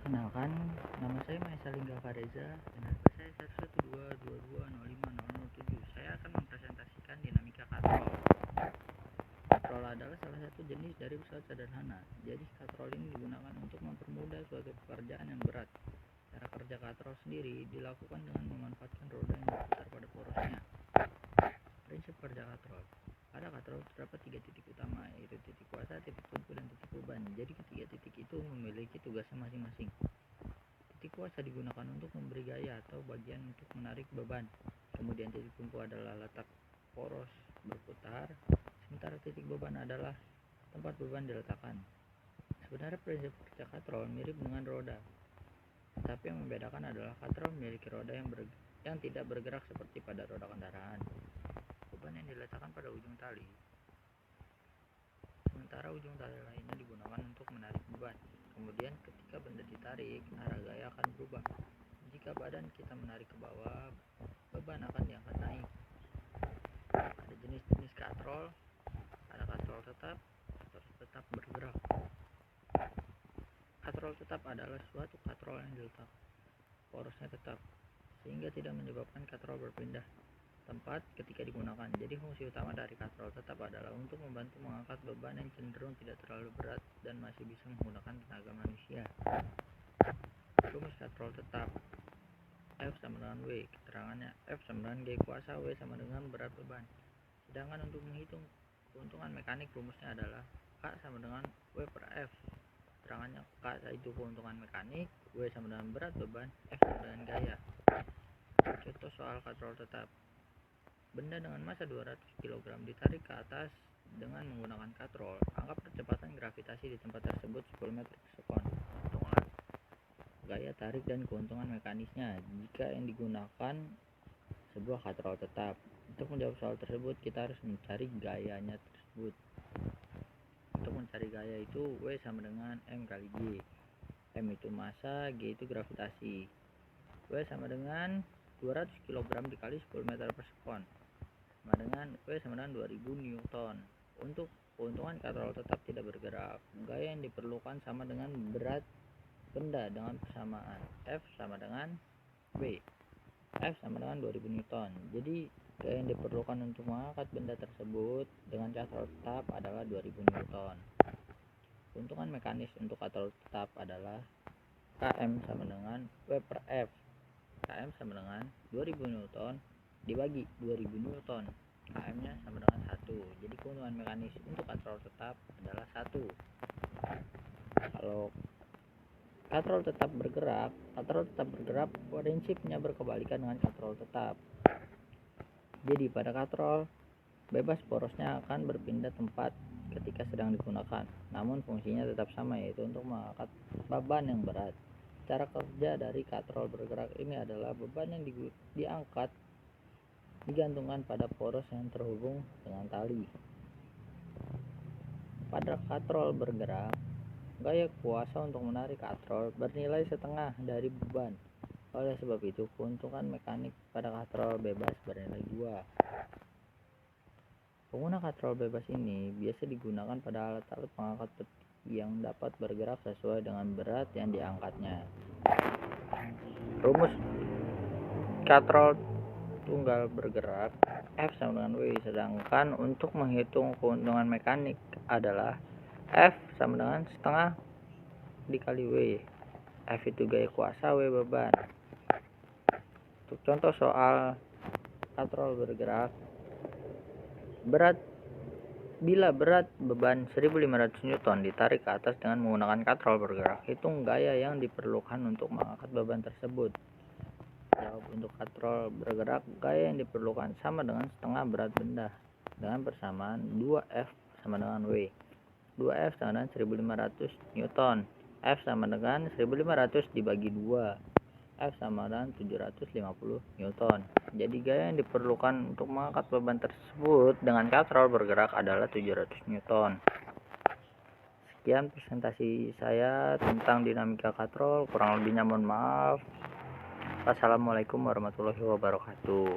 Perkenalkan, nama saya Maesa Lingga Fareza dan NPWP saya 11222050007. Saya akan mempresentasikan dinamika katrol. Katrol adalah salah satu jenis dari pesawat sederhana. Jadi katrol ini digunakan untuk mempermudah suatu pekerjaan yang berat. Cara kerja katrol sendiri dilakukan dengan memanfaatkan roda yang berputar pada porosnya. Prinsip kerja katrol. Pada katrol terdapat 3 titik utama, yaitu titik kuasa, titik tumpu, dan titik beban. Jadi ketiga titik itu memiliki tugasnya masing-masing. Titik kuasa digunakan untuk memberi gaya atau bagian untuk menarik beban. Kemudian titik tumpu adalah letak poros berputar, sementara titik beban adalah tempat beban diletakkan. Sebenarnya prinsip kerja katrol mirip dengan roda, tapi yang membedakan adalah katrol memiliki roda yang tidak bergerak seperti pada roda kendaraan. Beban yang diletakkan pada ujung tali, sementara ujung tali lainnya digunakan untuk menarik beban. Kemudian ketika benda ditarik, arah gaya akan berubah. Jika badan kita menarik ke bawah, beban akan diangkat naik. Ada jenis-jenis katrol, ada katrol tetap, katrol tetap bergerak. Katrol tetap adalah suatu katrol yang diletak porosnya tetap, sehingga tidak menyebabkan katrol berpindah tempat ketika digunakan. Jadi fungsi utama dari katrol tetap adalah untuk membantu mengangkat beban yang cenderung tidak terlalu berat dan masih bisa menggunakan tenaga manusia. Rumus katrol tetap. F sama dengan W. Keterangannya F sama dengan G kuasa, W sama dengan berat beban. Sedangkan untuk menghitung keuntungan mekanik, rumusnya adalah K sama dengan W per F. Keterangannya K itu keuntungan mekanik, W sama dengan berat beban, F sama dengan gaya. Contoh soal katrol tetap. Benda dengan massa 200 kg ditarik ke atas dengan menggunakan katrol. Anggap percepatan gravitasi di tempat tersebut 10 meter per sekon. Hitungan gaya tarik dan keuntungan mekanisnya jika yang digunakan sebuah katrol tetap. Untuk menjawab soal tersebut, kita harus mencari gayanya tersebut. Untuk mencari gaya itu, W sama dengan M kali G. M itu massa, G itu gravitasi. W sama dengan 200 kg dikali 10 meter per sekon, sama dengan W sama dengan 2000 Newton. Untuk keuntungan katrol tetap tidak bergerak, gaya yang diperlukan sama dengan berat benda dengan persamaan F sama dengan W. F sama dengan 2000 Newton. Jadi gaya yang diperlukan untuk mengangkat benda tersebut dengan katrol tetap adalah 2000 Newton. Keuntungan mekanis untuk katrol tetap adalah Km sama dengan W per F. Km sama dengan 2000 Newton dibagi 2000 Newton. Km nya sama dengan 1. Jadi keuntungan mekanis untuk katrol tetap adalah 1. Kalau katrol tetap bergerak prinsipnya berkebalikan dengan katrol tetap. Jadi pada katrol bebas porosnya akan berpindah tempat ketika sedang digunakan, namun fungsinya tetap sama, yaitu untuk mengangkat beban yang berat. Cara kerja dari katrol bergerak ini adalah beban yang diangkat digantungkan pada poros yang terhubung dengan tali. Pada katrol bergerak, gaya kuasa untuk menarik katrol bernilai setengah dari beban. Oleh sebab itu, keuntungan mekanik pada katrol bebas bernilai 2. Pengguna katrol bebas ini biasa digunakan pada alat-alat pengangkat peti yang dapat bergerak sesuai dengan berat yang diangkatnya. Rumus katrol tunggal bergerak F sama dengan W. Sedangkan untuk menghitung keuntungan mekanik adalah F sama dengan setengah dikali W. F itu gaya kuasa, W beban. Untuk contoh soal katrol bergerak, bila berat beban 1500 Newton ditarik ke atas dengan menggunakan katrol bergerak, hitung gaya yang diperlukan untuk mengangkat beban tersebut. Jawab untuk katrol bergerak, gaya yang diperlukan sama dengan setengah berat benda dengan persamaan 2F sama dengan W. 2F sama dengan 1500 Newton. F sama dengan 1500 dibagi 2. F sama dengan 750 Newton. Jadi gaya yang diperlukan untuk mengangkat beban tersebut dengan katrol bergerak adalah 700 Newton. Sekian presentasi saya tentang dinamika katrol, kurang lebihnya mohon maaf. Wassalamualaikum warahmatullahi wabarakatuh.